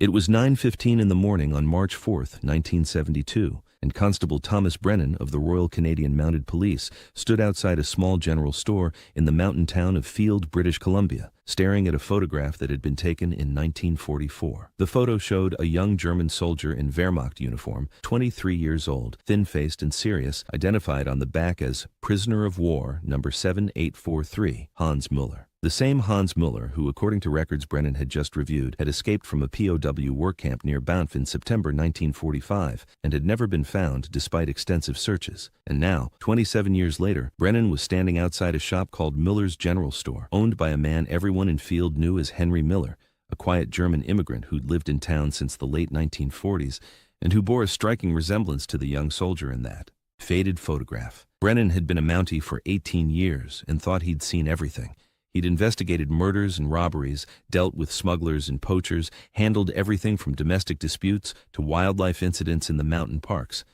It was 9:15 in the morning on March 4, 1972, and Constable Thomas Brennan of the Royal Canadian Mounted Police stood outside a small general store in the mountain town of Field, British Columbia, staring at a photograph that had been taken in 1944. The photo showed a young German soldier in Wehrmacht uniform, 23 years old, thin-faced and serious, identified on the back as prisoner of war number 7843, Hans Müller. The same Hans Müller who, according to records Brennan had just reviewed, had escaped from a POW work camp near Banff in September 1945 and had never been found despite extensive searches. And now, 27 years later, Brennan was standing outside a shop called Müller's General Store, owned by a man everyone in Field knew as Henry Miller, a quiet German immigrant who'd lived in town since the late 1940s and who bore a striking resemblance to the young soldier in that faded photograph. Brennan had been a Mountie for 18 years and thought he'd seen everything. He'd investigated murders and robberies, dealt with smugglers and poachers, handled everything from domestic disputes to wildlife incidents in the mountain parks.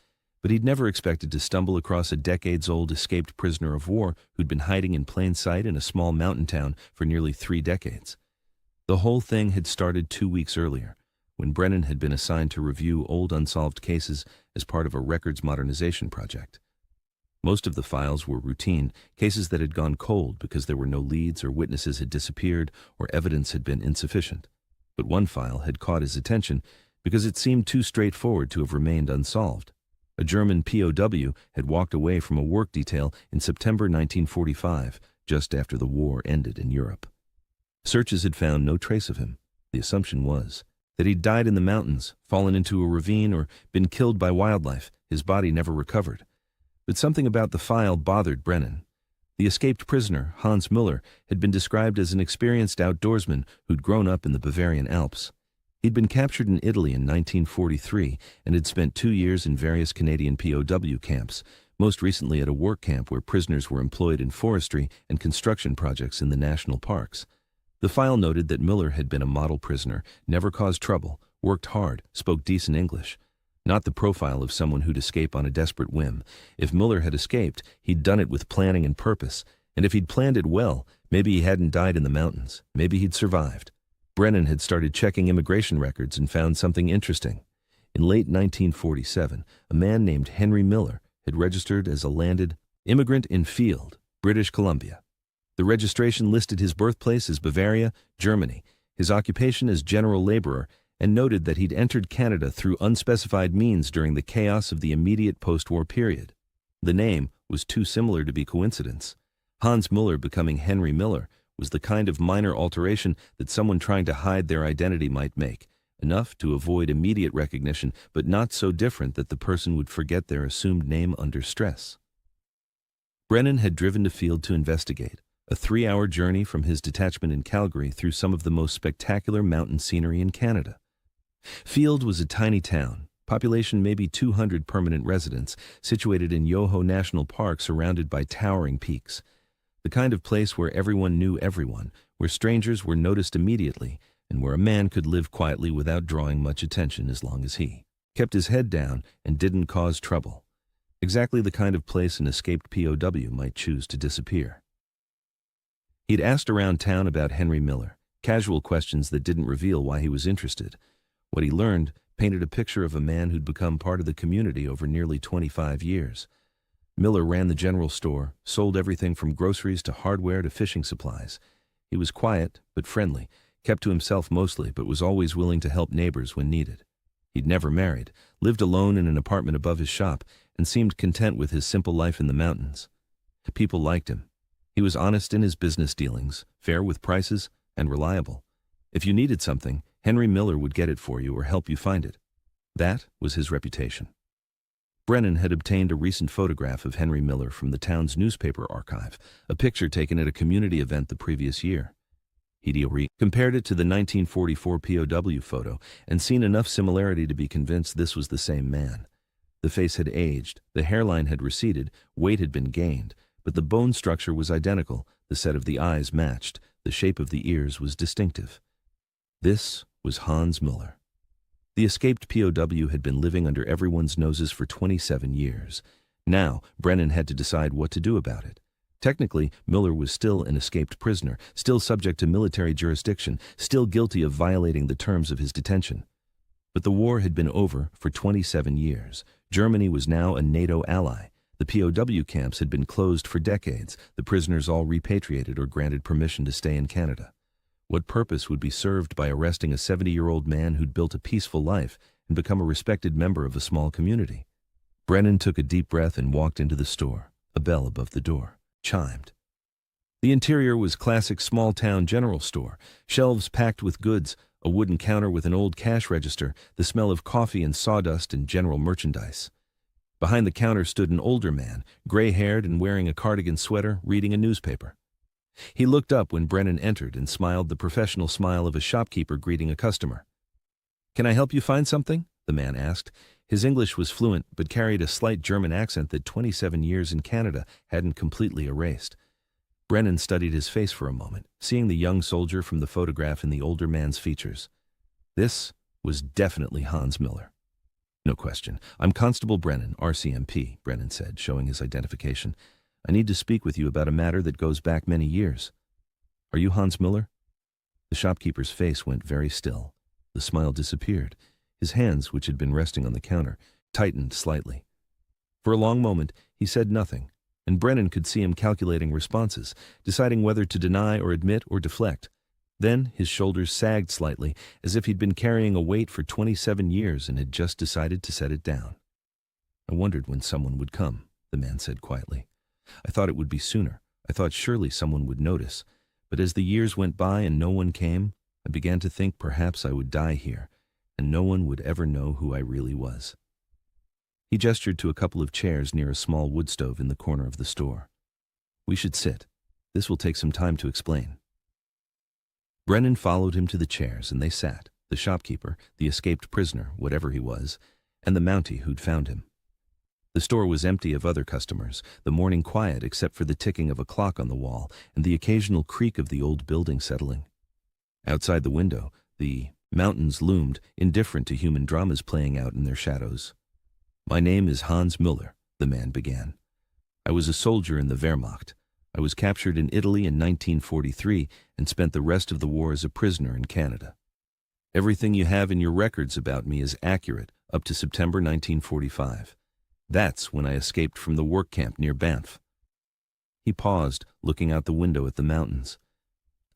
But he'd never expected to stumble across a decades-old escaped prisoner of war who'd been hiding in plain sight in a small mountain town for nearly 3 decades. The whole thing had started 2 weeks earlier, when Brennan had been assigned to review old unsolved cases as part of a records modernization project. Most of the files were routine, cases that had gone cold because there were no leads or witnesses had disappeared or evidence had been insufficient. But one file had caught his attention because it seemed too straightforward to have remained unsolved. A German POW had walked away from a work detail in September 1945, just after the war ended in Europe. Searches had found no trace of him. The assumption was that he'd died in the mountains, fallen into a ravine, or been killed by wildlife, his body never recovered. But something about the file bothered Brennan. The escaped prisoner, Hans Müller, had been described as an experienced outdoorsman who'd grown up in the Bavarian Alps. He'd been captured in Italy in 1943 and had spent 2 years in various Canadian POW camps, most recently at a work camp where prisoners were employed in forestry and construction projects in the national parks. The file noted that Müller had been a model prisoner, never caused trouble, worked hard, spoke decent English. Not the profile of someone who'd escape on a desperate whim. If Müller had escaped, he'd done it with planning and purpose, and if he'd planned it well, maybe he hadn't died in the mountains, maybe he'd survived. Brennan had started checking immigration records and found something interesting. In late 1947, a man named Henry Miller had registered as a landed immigrant in Field, British Columbia. The registration listed his birthplace as Bavaria, Germany, his occupation as general laborer, and noted that he'd entered Canada through unspecified means during the chaos of the immediate post-war period. The name was too similar to be coincidence. Hans Müller becoming Henry Miller was the kind of minor alteration that someone trying to hide their identity might make, enough to avoid immediate recognition, but not so different that the person would forget their assumed name under stress. Brennan had driven to Field to investigate, a 3-hour journey from his detachment in Calgary through some of the most spectacular mountain scenery in Canada. Field was a tiny town, population maybe 200 permanent residents, situated in Yoho National Park surrounded by towering peaks. The kind of place where everyone knew everyone, where strangers were noticed immediately, and where a man could live quietly without drawing much attention as long as he kept his head down and didn't cause trouble. Exactly the kind of place an escaped POW might choose to disappear. He'd asked around town about Henry Miller, casual questions that didn't reveal why he was interested. What he learned painted a picture of a man who'd become part of the community over nearly 25 years. Miller ran the general store, sold everything from groceries to hardware to fishing supplies. He was quiet but friendly, kept to himself mostly, but was always willing to help neighbors when needed. He'd never married, lived alone in an apartment above his shop, and seemed content with his simple life in the mountains. People liked him. He was honest in his business dealings, fair with prices, and reliable. If you needed something, Henry Miller would get it for you or help you find it. That was his reputation. Brennan had obtained a recent photograph of Henry Miller from the town's newspaper archive, a picture taken at a community event the previous year. He'd compared it to the 1944 POW photo and seen enough similarity to be convinced this was the same man. The face had aged, the hairline had receded, weight had been gained, but the bone structure was identical, the set of the eyes matched, the shape of the ears was distinctive. This was Hans Müller. The escaped POW had been living under everyone's noses for 27 years. Now, Brennan had to decide what to do about it. Technically, Müller was still an escaped prisoner, still subject to military jurisdiction, still guilty of violating the terms of his detention. But the war had been over for 27 years. Germany was now a NATO ally. The POW camps had been closed for decades, the prisoners all repatriated or granted permission to stay in Canada. What purpose would be served by arresting a 70-year-old man who'd built a peaceful life and become a respected member of a small community? Brennan took a deep breath and walked into the store. A bell above the door chimed. The interior was classic small-town general store, shelves packed with goods, a wooden counter with an old cash register, the smell of coffee and sawdust and general merchandise. Behind the counter stood an older man, gray-haired and wearing a cardigan sweater, reading a newspaper. He looked up when Brennan entered and smiled the professional smile of a shopkeeper greeting a customer. "Can I help you find something?" the man asked. His English was fluent but carried a slight German accent that 27 years in Canada hadn't completely erased. Brennan studied his face for a moment, seeing the young soldier from the photograph in the older man's features. This was definitely Hans Miller. "No question. I'm Constable Brennan, RCMP, Brennan said, showing his identification. "I need to speak with you about a matter that goes back many years." "Are you Hans Miller?" The shopkeeper's face went very still. The smile disappeared. His hands, which had been resting on the counter, tightened slightly. For a long moment, he said nothing, and Brennan could see him calculating responses, deciding whether to deny or admit or deflect. Then his shoulders sagged slightly, as if he'd been carrying a weight for 27 years and had just decided to set it down. "I wondered when someone would come," the man said quietly. "I thought it would be sooner. I thought surely someone would notice. But as the years went by and no one came, I began to think perhaps I would die here, and no one would ever know who I really was." He gestured to a couple of chairs near a small wood stove in the corner of the store. "We should sit. This will take some time to explain." Brennan followed him to the chairs, and they sat, the shopkeeper, the escaped prisoner, whatever he was, and the Mountie who'd found him. The store was empty of other customers, the morning quiet except for the ticking of a clock on the wall and the occasional creak of the old building settling. Outside the window, the mountains loomed, indifferent to human dramas playing out in their shadows. "My name is Hans Müller," the man began. "I was a soldier in the Wehrmacht. I was captured in Italy in 1943 and spent the rest of the war as a prisoner in Canada. Everything you have in your records about me is accurate up to September 1945. That's when I escaped from the work camp near Banff." He paused, looking out the window at the mountains.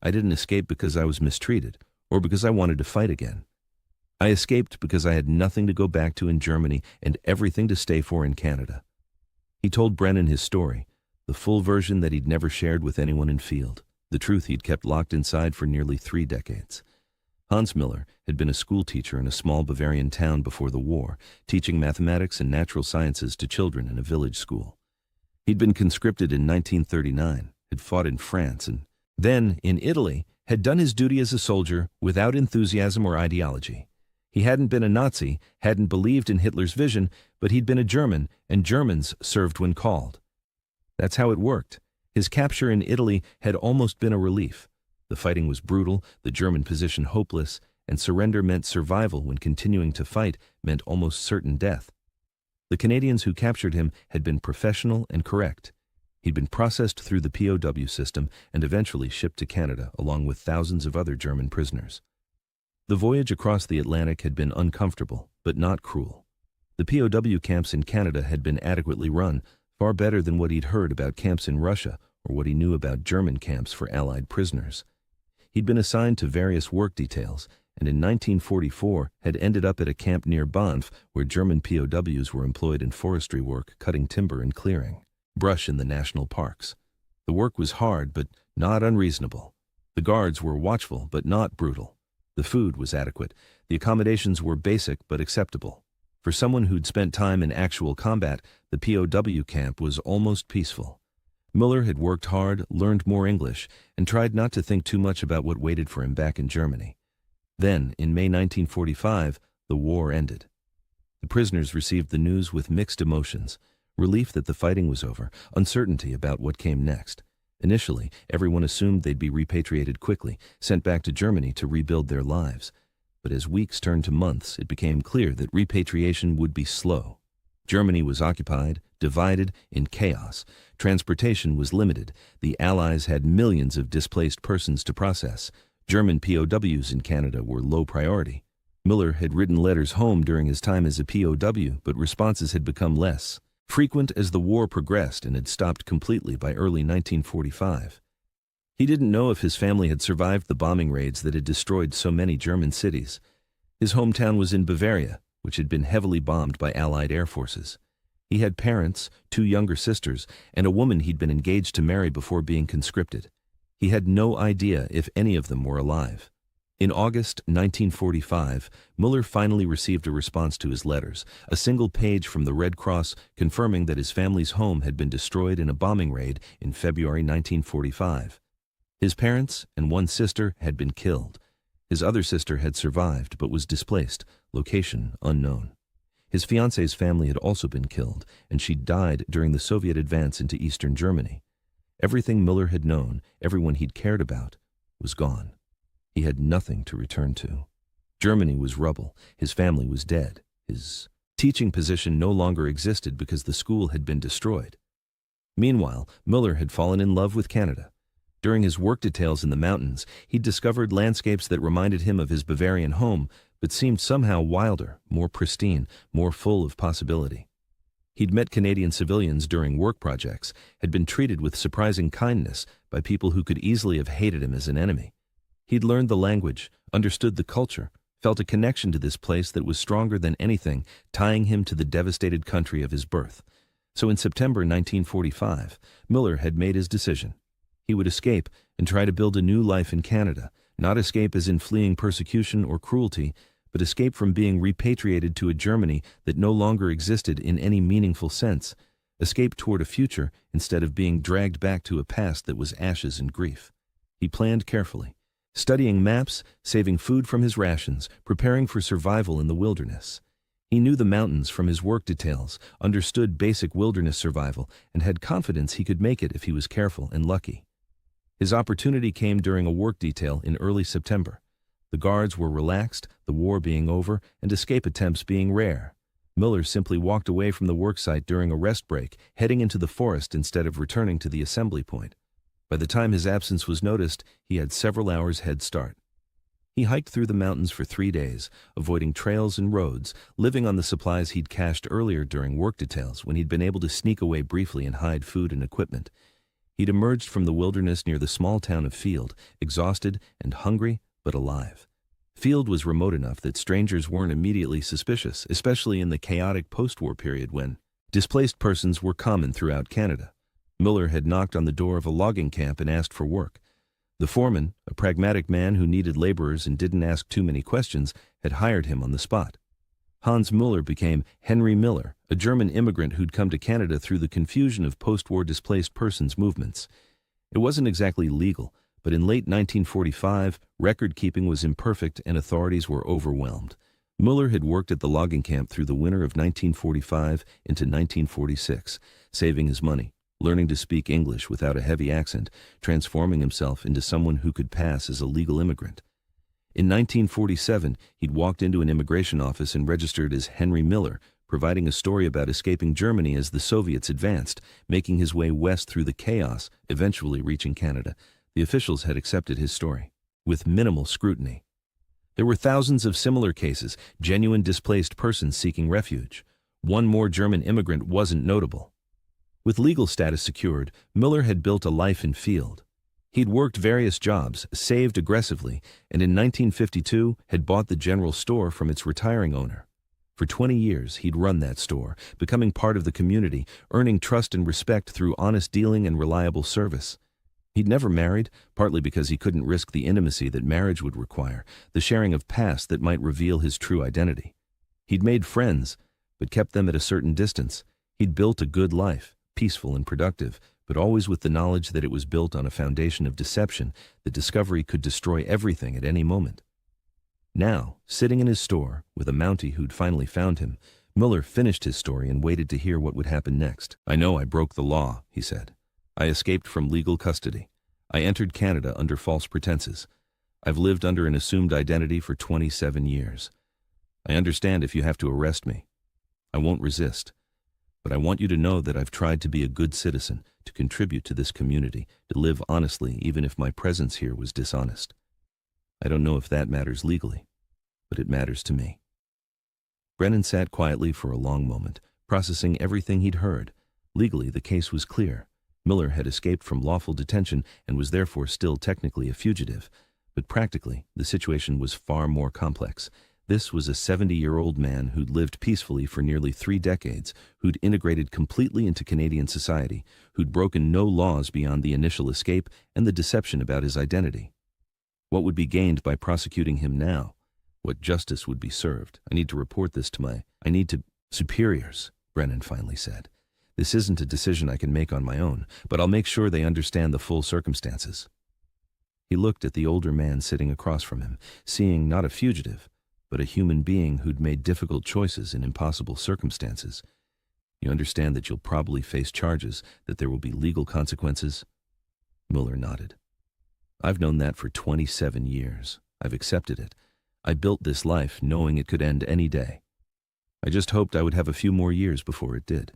"I didn't escape because I was mistreated or because I wanted to fight again. I escaped because I had nothing to go back to in Germany and everything to stay for in Canada." He told Brennan his story, the full version that he'd never shared with anyone in field, the truth he'd kept locked inside for nearly 3 decades. Hans Miller had been a school teacher in a small Bavarian town before the war, teaching mathematics and natural sciences to children in a village school. He'd been conscripted in 1939, had fought in France, and then, in Italy, had done his duty as a soldier without enthusiasm or ideology. He hadn't been a Nazi, hadn't believed in Hitler's vision, but he'd been a German, and Germans served when called. That's how it worked. His capture in Italy had almost been a relief. The fighting was brutal, the German position hopeless, and surrender meant survival when continuing to fight meant almost certain death. The Canadians who captured him had been professional and correct. He'd been processed through the POW system and eventually shipped to Canada along with thousands of other German prisoners. The voyage across the Atlantic had been uncomfortable, but not cruel. The POW camps in Canada had been adequately run, far better than what he'd heard about camps in Russia or what he knew about German camps for Allied prisoners. He'd been assigned to various work details, and in 1944 had ended up at a camp near Banff where German POWs were employed in forestry work, cutting timber and clearing brush in the national parks. The work was hard but not unreasonable. The guards were watchful but not brutal. The food was adequate. The accommodations were basic but acceptable. For someone who'd spent time in actual combat, the POW camp was almost peaceful. Müller had worked hard, learned more English, and tried not to think too much about what waited for him back in Germany. Then, in May 1945, the war ended. The prisoners received the news with mixed emotions: relief that the fighting was over, uncertainty about what came next. Initially, everyone assumed they'd be repatriated quickly, sent back to Germany to rebuild their lives. But as weeks turned to months, it became clear that repatriation would be slow. Germany was occupied, divided, in chaos. Transportation was limited. The Allies had millions of displaced persons to process. German POWs in Canada were low priority. Miller had written letters home during his time as a POW, but responses had become less frequent as the war progressed and had stopped completely by early 1945. He didn't know if his family had survived the bombing raids that had destroyed so many German cities. His hometown was in Bavaria, which had been heavily bombed by Allied air forces. He had parents, 2 younger sisters, and a woman he'd been engaged to marry before being conscripted. He had no idea if any of them were alive. In August 1945, Muller finally received a response to his letters, a single page from the Red Cross confirming that his family's home had been destroyed in a bombing raid in February 1945. His parents and 1 sister had been killed. His other sister had survived but was displaced, location unknown. His fiancée's family had also been killed, and she died during the Soviet advance into eastern Germany. Everything Muller had known, everyone he'd cared about, was gone. He had nothing to return to. Germany was rubble, his family was dead. His teaching position no longer existed because the school had been destroyed. Meanwhile, Muller had fallen in love with Canada. During his work details in the mountains, he'd discovered landscapes that reminded him of his Bavarian home, but seemed somehow wilder, more pristine, more full of possibility. He'd met Canadian civilians during work projects, had been treated with surprising kindness by people who could easily have hated him as an enemy. He'd learned the language, understood the culture, felt a connection to this place that was stronger than anything, tying him to the devastated country of his birth. So in September 1945, Muller had made his decision. He would escape and try to build a new life in Canada, not escape as in fleeing persecution or cruelty, but escape from being repatriated to a Germany that no longer existed in any meaningful sense, escape toward a future instead of being dragged back to a past that was ashes and grief. He planned carefully, studying maps, saving food from his rations, preparing for survival in the wilderness. He knew the mountains from his work details, understood basic wilderness survival, and had confidence he could make it if he was careful and lucky. His opportunity came during a work detail in early September. The guards were relaxed, the war being over, and escape attempts being rare. Muller simply walked away from the worksite during a rest break, heading into the forest instead of returning to the assembly point. By the time his absence was noticed, he had several hours head start. He hiked through the mountains for 3 days, avoiding trails and roads, living on the supplies he'd cached earlier during work details when he'd been able to sneak away briefly and hide food and equipment. He'd emerged from the wilderness near the small town of Field, exhausted and hungry, but alive. Field was remote enough that strangers weren't immediately suspicious, especially in the chaotic post-war period when displaced persons were common throughout Canada. Muller had knocked on the door of a logging camp and asked for work. The foreman, a pragmatic man who needed laborers and didn't ask too many questions, had hired him on the spot. Hans Muller became Henry Miller, a German immigrant who'd come to Canada through the confusion of post-war displaced persons movements. It wasn't exactly legal, but in late 1945, record-keeping was imperfect and authorities were overwhelmed. Muller had worked at the logging camp through the winter of 1945 into 1946, saving his money, learning to speak English without a heavy accent, transforming himself into someone who could pass as a legal immigrant. In 1947, he'd walked into an immigration office and registered as Henry Miller, providing a story about escaping Germany as the Soviets advanced, making his way west through the chaos, eventually reaching Canada. The officials had accepted his story, with minimal scrutiny. There were thousands of similar cases, genuine displaced persons seeking refuge. One more German immigrant wasn't notable. With legal status secured, Miller had built a life in Field. He'd worked various jobs, saved aggressively, and in 1952 had bought the general store from its retiring owner. For 20 years, he'd run that store, becoming part of the community, earning trust and respect through honest dealing and reliable service. He'd never married, partly because he couldn't risk the intimacy that marriage would require, the sharing of past that might reveal his true identity. He'd made friends, but kept them at a certain distance. He'd built a good life, peaceful and productive, but always with the knowledge that it was built on a foundation of deception, that discovery could destroy everything at any moment. Now, sitting in his store, with a Mountie who'd finally found him, Muller finished his story and waited to hear what would happen next. "I know I broke the law," he said. "I escaped from legal custody. I entered Canada under false pretenses. I've lived under an assumed identity for 27 years. I understand if you have to arrest me. I won't resist. But I want you to know that I've tried to be a good citizen, to contribute to this community, to live honestly even if my presence here was dishonest. I don't know if that matters legally, but it matters to me." Brennan sat quietly for a long moment, processing everything he'd heard. Legally, the case was clear. Miller had escaped from lawful detention and was therefore still technically a fugitive. But practically, the situation was far more complex. This was a 70-year-old man who'd lived peacefully for nearly 3 decades, who'd integrated completely into Canadian society, who'd broken no laws beyond the initial escape and the deception about his identity. What would be gained by prosecuting him now? What justice would be served? "I need to report this to superiors," Brennan finally said. "This isn't a decision I can make on my own, but I'll make sure they understand the full circumstances." He looked at the older man sitting across from him, seeing not a fugitive, but a human being who'd made difficult choices in impossible circumstances. "You understand that you'll probably face charges, that there will be legal consequences?" Mueller nodded. "I've known that for 27 years. I've accepted it. I built this life knowing it could end any day. I just hoped I would have a few more years before it did."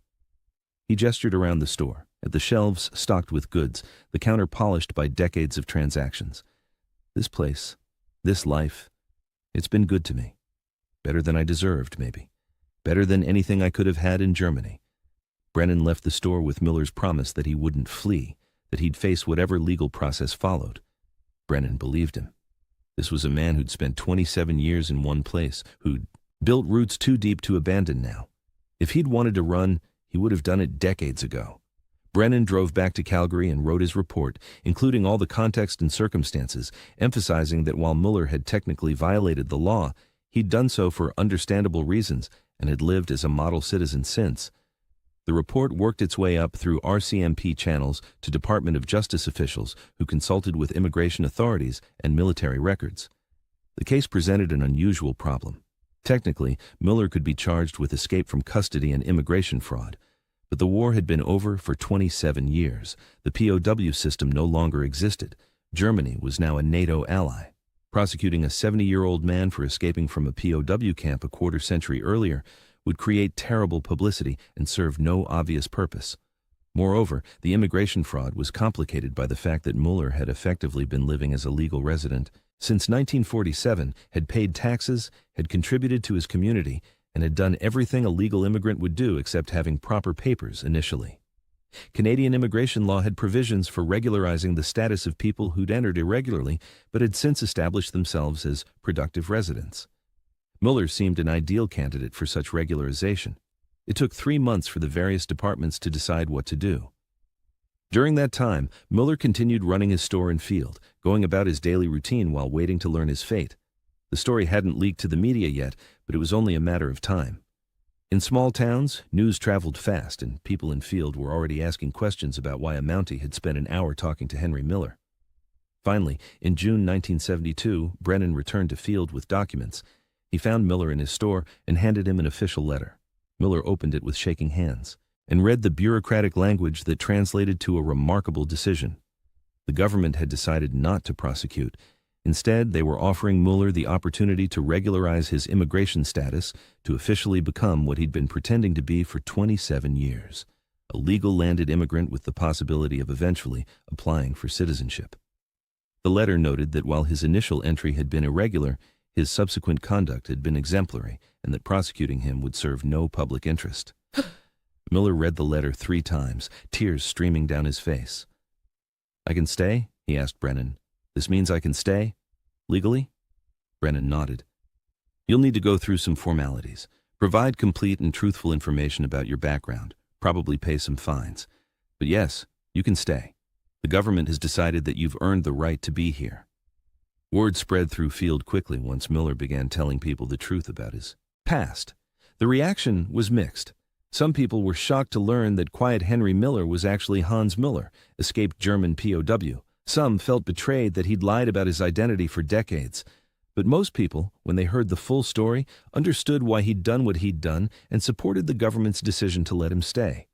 He gestured around the store, at the shelves stocked with goods, the counter polished by decades of transactions. "This place, this life, it's been good to me. Better than I deserved, maybe. Better than anything I could have had in Germany." Brennan left the store with Miller's promise that he wouldn't flee, that he'd face whatever legal process followed. Brennan believed him. This was a man who'd spent 27 years in one place, who'd built roots too deep to abandon now. If he'd wanted to run, he would have done it decades ago. Brennan drove back to Calgary and wrote his report, including all the context and circumstances, emphasizing that while Mueller had technically violated the law, he'd done so for understandable reasons and had lived as a model citizen since. The report worked its way up through RCMP channels to Department of Justice officials who consulted with immigration authorities and military records. The case presented an unusual problem. Technically, Mueller could be charged with escape from custody and immigration fraud. But the war had been over for 27 years. The POW system no longer existed. Germany was now a NATO ally. Prosecuting a 70-year-old man for escaping from a POW camp a quarter century earlier would create terrible publicity and serve no obvious purpose. Moreover, the immigration fraud was complicated by the fact that Mueller had effectively been living as a legal resident since 1947, had paid taxes, had contributed to his community, and had done everything a legal immigrant would do except having proper papers initially. Canadian immigration law had provisions for regularizing the status of people who'd entered irregularly but had since established themselves as productive residents. Mueller seemed an ideal candidate for such regularization. It took 3 months for the various departments to decide what to do. During that time, Mueller continued running his store and field, going about his daily routine while waiting to learn his fate. The story hadn't leaked to the media yet, but it was only a matter of time. In small towns, news traveled fast, and people in field were already asking questions about why a Mountie had spent an hour talking to Henry Miller. Finally, in June 1972, Brennan returned to field with documents. He found Miller in his store and handed him an official letter. Miller opened it with shaking hands and read the bureaucratic language that translated to a remarkable decision. The government had decided not to prosecute. Instead, they were offering Mueller the opportunity to regularize his immigration status, to officially become what he'd been pretending to be for 27 years, a legal landed immigrant with the possibility of eventually applying for citizenship. The letter noted that while his initial entry had been irregular, his subsequent conduct had been exemplary, and that prosecuting him would serve no public interest. Miller read the letter 3 times, tears streaming down his face. "I can stay?" he asked Brennan. "This means I can stay? Legally?" Brennan nodded. "You'll need to go through some formalities. Provide complete and truthful information about your background. Probably pay some fines. But yes, you can stay. The government has decided that you've earned the right to be here." Word spread through field quickly once Miller began telling people the truth about his past. The reaction was mixed. Some people were shocked to learn that Quiet Henry Miller was actually Hans Müller, escaped German POW. Some felt betrayed that he'd lied about his identity for decades. But most people, when they heard the full story, understood why he'd done what he'd done and supported the government's decision to let him stay.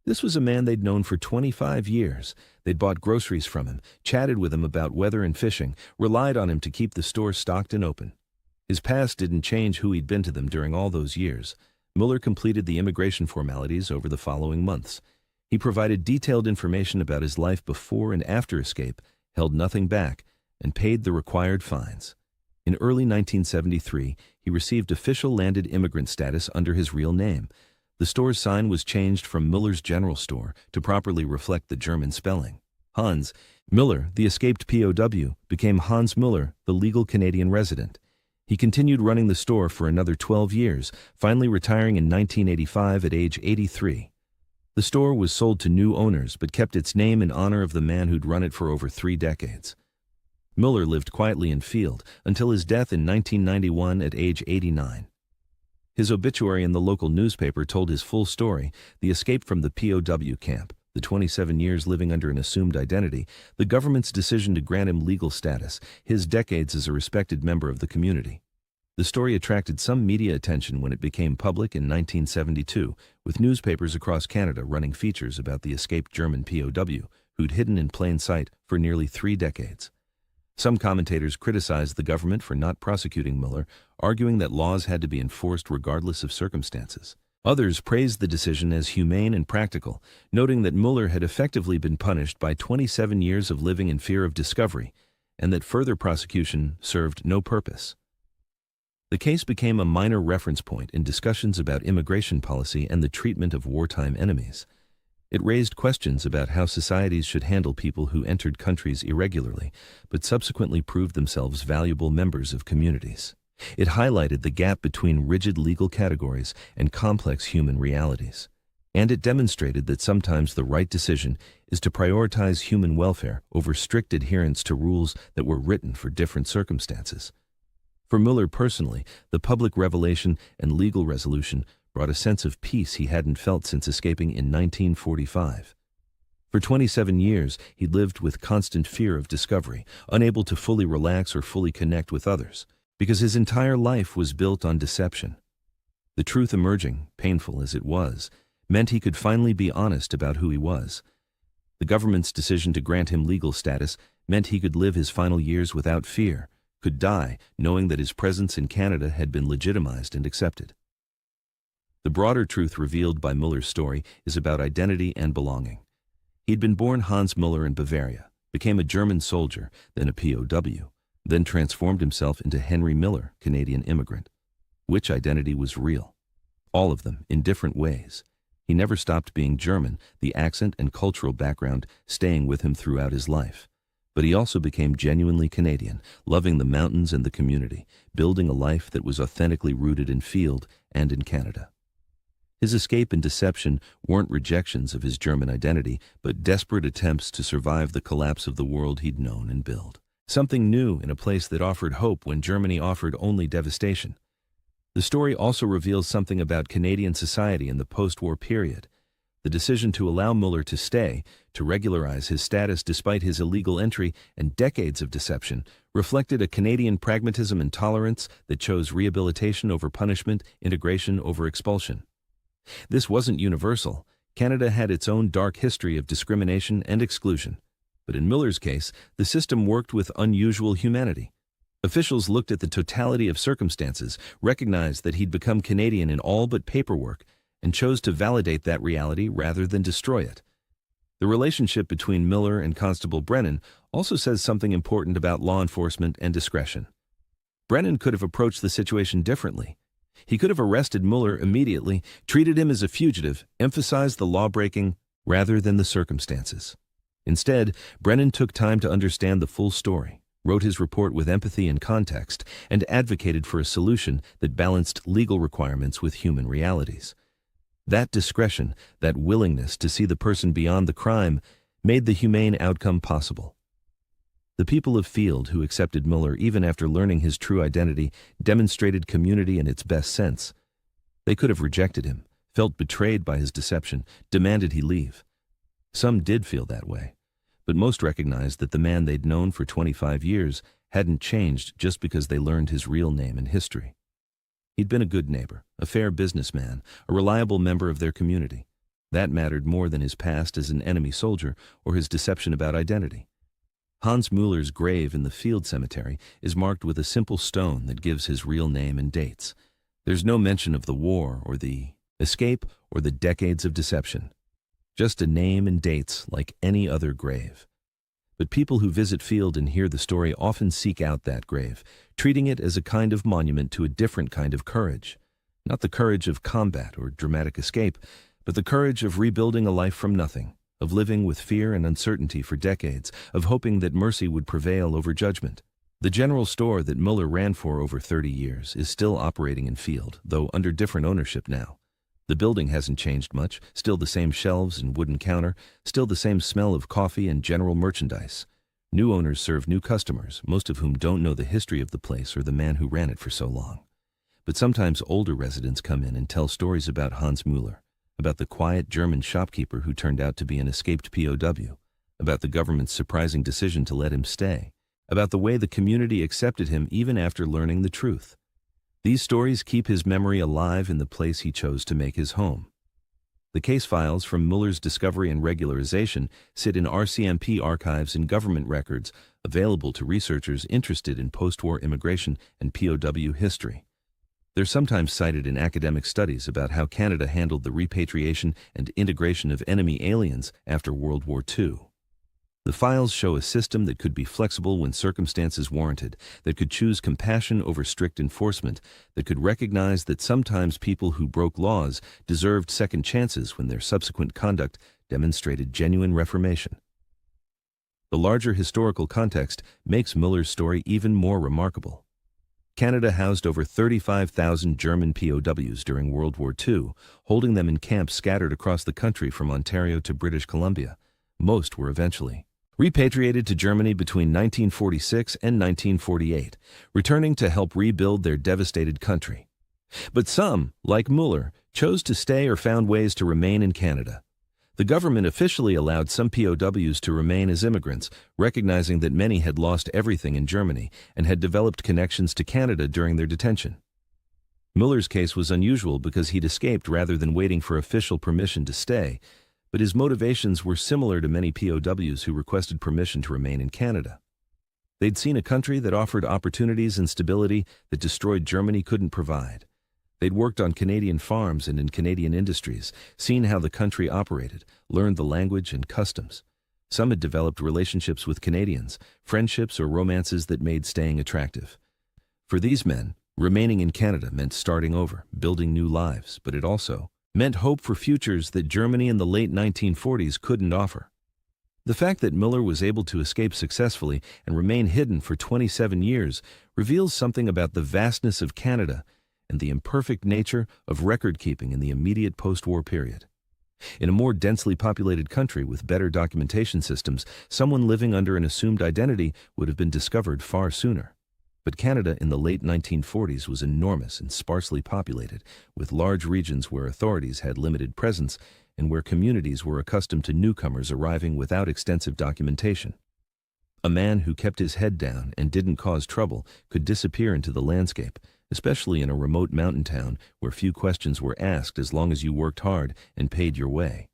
This was a man they'd known for 25 years. They'd bought groceries from him, chatted with him about weather and fishing, relied on him to keep the store stocked and open. His past didn't change who he'd been to them during all those years. Mueller completed the immigration formalities over the following months. He provided detailed information about his life before and after escape, held nothing back, and paid the required fines. In early 1973, he received official landed immigrant status under his real name. The store's sign was changed from Müller's General Store to properly reflect the German spelling. Hans Müller, the escaped POW, became Hans Müller, the legal Canadian resident. He continued running the store for another 12 years, finally retiring in 1985 at age 83. The store was sold to new owners but kept its name in honor of the man who'd run it for over 3 decades. Müller lived quietly in Field until his death in 1991 at age 89. His obituary in the local newspaper told his full story: the escape from the POW camp, the 27 years living under an assumed identity, the government's decision to grant him legal status, his decades as a respected member of the community. The story attracted some media attention when it became public in 1972, with newspapers across Canada running features about the escaped German POW, who'd hidden in plain sight for nearly 3 decades. Some commentators criticized the government for not prosecuting Müller, arguing that laws had to be enforced regardless of circumstances. Others praised the decision as humane and practical, noting that Müller had effectively been punished by 27 years of living in fear of discovery, and that further prosecution served no purpose. The case became a minor reference point in discussions about immigration policy and the treatment of wartime enemies. It raised questions about how societies should handle people who entered countries irregularly, but subsequently proved themselves valuable members of communities. It highlighted the gap between rigid legal categories and complex human realities. And it demonstrated that sometimes the right decision is to prioritize human welfare over strict adherence to rules that were written for different circumstances. For Müller personally, the public revelation and legal resolution brought a sense of peace he hadn't felt since escaping in 1945. For 27 years, he lived with constant fear of discovery, unable to fully relax or fully connect with others, because his entire life was built on deception. The truth emerging, painful as it was, meant he could finally be honest about who he was. The government's decision to grant him legal status meant he could live his final years without fear, could die knowing that his presence in Canada had been legitimized and accepted. The broader truth revealed by Müller's story is about identity and belonging. He'd been born Hans Müller in Bavaria, became a German soldier, then a POW, then transformed himself into Henry Miller, Canadian immigrant. Which identity was real? All of them, in different ways. He never stopped being German, the accent and cultural background staying with him throughout his life. But he also became genuinely Canadian, loving the mountains and the community, building a life that was authentically rooted in Field and in Canada. His escape and deception weren't rejections of his German identity, but desperate attempts to survive the collapse of the world he'd known and built. Something new in a place that offered hope when Germany offered only devastation. The story also reveals something about Canadian society in the post-war period. The decision to allow Müller to stay, to regularize his status despite his illegal entry and decades of deception, reflected a Canadian pragmatism and tolerance that chose rehabilitation over punishment, integration over expulsion. This wasn't universal. Canada had its own dark history of discrimination and exclusion. But in Müller's case, the system worked with unusual humanity. Officials looked at the totality of circumstances, recognized that he'd become Canadian in all but paperwork, and chose to validate that reality rather than destroy it. The relationship between Müller and Constable Brennan also says something important about law enforcement and discretion. Brennan could have approached the situation differently. He could have arrested Müller immediately, treated him as a fugitive, emphasized the law-breaking rather than the circumstances. Instead, Brennan took time to understand the full story, wrote his report with empathy and context, and advocated for a solution that balanced legal requirements with human realities. That discretion, that willingness to see the person beyond the crime, made the humane outcome possible. The people of Field who accepted Müller even after learning his true identity demonstrated community in its best sense. They could have rejected him, felt betrayed by his deception, demanded he leave. Some did feel that way, but most recognized that the man they'd known for 25 years hadn't changed just because they learned his real name and history. He'd been a good neighbor, a fair businessman, a reliable member of their community. That mattered more than his past as an enemy soldier or his deception about identity. Hans Müller's grave in the Field Cemetery is marked with a simple stone that gives his real name and dates. There's no mention of the war or the escape or the decades of deception. Just a name and dates like any other grave. But people who visit Field and hear the story often seek out that grave, treating it as a kind of monument to a different kind of courage. Not the courage of combat or dramatic escape, but the courage of rebuilding a life from nothing, of living with fear and uncertainty for decades, of hoping that mercy would prevail over judgment. The general store that Muller ran for over 30 years is still operating in Field, though under different ownership now. The building hasn't changed much, still the same shelves and wooden counter, still the same smell of coffee and general merchandise. New owners serve new customers, most of whom don't know the history of the place or the man who ran it for so long. But sometimes older residents come in and tell stories about Hans Muller, about the quiet German shopkeeper who turned out to be an escaped POW, about the government's surprising decision to let him stay, about the way the community accepted him even after learning the truth. These stories keep his memory alive in the place he chose to make his home. The case files from Muller's discovery and regularization sit in RCMP archives and government records available to researchers interested in post-war immigration and POW history. They're sometimes cited in academic studies about how Canada handled the repatriation and integration of enemy aliens after World War II. The files show a system that could be flexible when circumstances warranted, that could choose compassion over strict enforcement, that could recognize that sometimes people who broke laws deserved second chances when their subsequent conduct demonstrated genuine reformation. The larger historical context makes Muller's story even more remarkable. Canada housed over 35,000 German POWs during World War II, holding them in camps scattered across the country from Ontario to British Columbia. Most were eventually repatriated to Germany between 1946 and 1948, returning to help rebuild their devastated country. But some, like Muller, chose to stay or found ways to remain in Canada. The government officially allowed some POWs to remain as immigrants, recognizing that many had lost everything in Germany and had developed connections to Canada during their detention. Muller's case was unusual because he'd escaped rather than waiting for official permission to stay, but his motivations were similar to many POWs who requested permission to remain in Canada. They'd seen a country that offered opportunities and stability that destroyed Germany couldn't provide. They'd worked on Canadian farms and in Canadian industries, seen how the country operated, learned the language and customs. Some had developed relationships with Canadians, friendships or romances that made staying attractive. For these men, remaining in Canada meant starting over, building new lives, but it also meant hope for futures that Germany in the late 1940s couldn't offer. The fact that Muller was able to escape successfully and remain hidden for 27 years reveals something about the vastness of Canada and the imperfect nature of record-keeping in the immediate post-war period. In a more densely populated country with better documentation systems, someone living under an assumed identity would have been discovered far sooner. But Canada in the late 1940s was enormous and sparsely populated, with large regions where authorities had limited presence and where communities were accustomed to newcomers arriving without extensive documentation. A man who kept his head down and didn't cause trouble could disappear into the landscape, especially in a remote mountain town where few questions were asked as long as you worked hard and paid your way.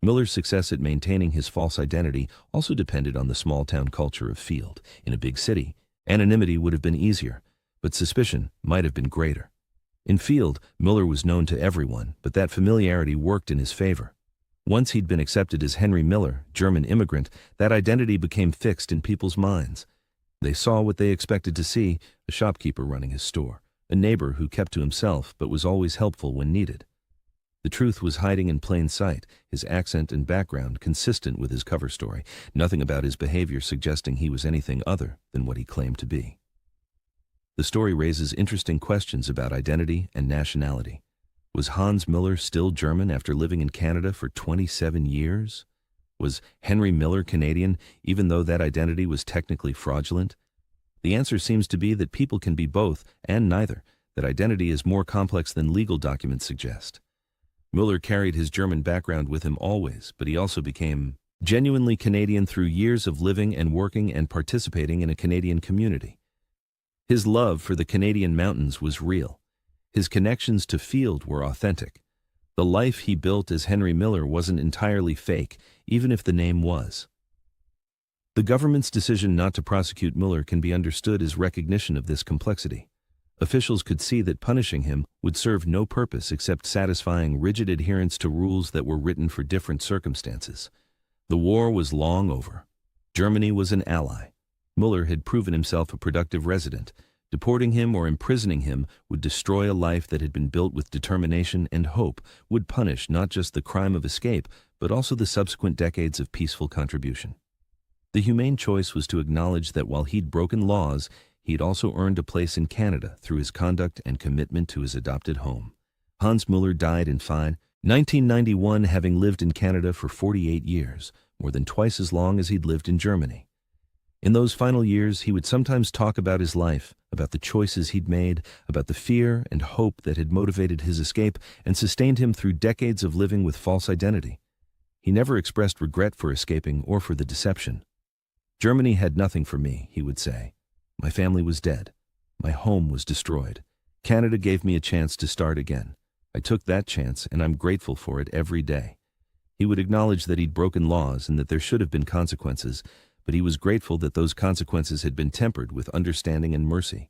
Muller's success at maintaining his false identity also depended on the small-town culture of Field. In a big city, anonymity would have been easier, but suspicion might have been greater. In Field, Muller was known to everyone, but that familiarity worked in his favor. Once he'd been accepted as Henry Miller, German immigrant, that identity became fixed in people's minds. They saw what they expected to see, a shopkeeper running his store, a neighbor who kept to himself but was always helpful when needed. The truth was hiding in plain sight, his accent and background consistent with his cover story, nothing about his behavior suggesting he was anything other than what he claimed to be. The story raises interesting questions about identity and nationality. Was Hans Muller still German after living in Canada for 27 years? Was Henry Miller Canadian, even though that identity was technically fraudulent? The answer seems to be that people can be both and neither, that identity is more complex than legal documents suggest. Muller carried his German background with him always, but he also became genuinely Canadian through years of living and working and participating in a Canadian community. His love for the Canadian mountains was real. His connections to Field were authentic. The life he built as Henry Miller wasn't entirely fake, even if the name was. The government's decision not to prosecute Muller can be understood as recognition of this complexity. Officials could see that punishing him would serve no purpose except satisfying rigid adherence to rules that were written for different circumstances. The war was long over. Germany was an ally. Muller had proven himself a productive resident. Deporting him or imprisoning him would destroy a life that had been built with determination and hope, would punish not just the crime of escape, but also the subsequent decades of peaceful contribution. The humane choice was to acknowledge that while he'd broken laws, he'd also earned a place in Canada through his conduct and commitment to his adopted home. Hans Muller died in 1991, having lived in Canada for 48 years, more than twice as long as he'd lived in Germany. In those final years, he would sometimes talk about his life, about the choices he'd made, about the fear and hope that had motivated his escape and sustained him through decades of living with false identity. He never expressed regret for escaping or for the deception. "Germany had nothing for me," he would say. "My family was dead. My home was destroyed. Canada gave me a chance to start again. I took that chance, and I'm grateful for it every day." He would acknowledge that he'd broken laws and that there should have been consequences, but he was grateful that those consequences had been tempered with understanding and mercy.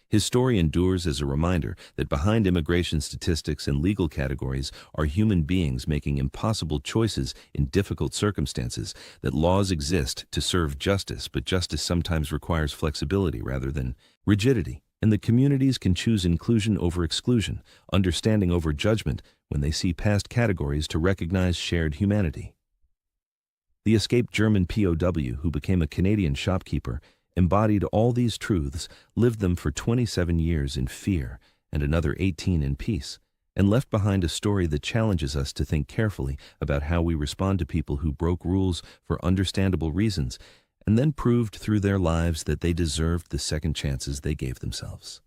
His story endures as a reminder that behind immigration statistics and legal categories are human beings making impossible choices in difficult circumstances, that laws exist to serve justice, but justice sometimes requires flexibility rather than rigidity, and that communities can choose inclusion over exclusion, understanding over judgment when they see past categories to recognize shared humanity. The escaped German POW, who became a Canadian shopkeeper, embodied all these truths, lived them for 27 years in fear and another 18 in peace, and left behind a story that challenges us to think carefully about how we respond to people who broke rules for understandable reasons and then proved through their lives that they deserved the second chances they gave themselves.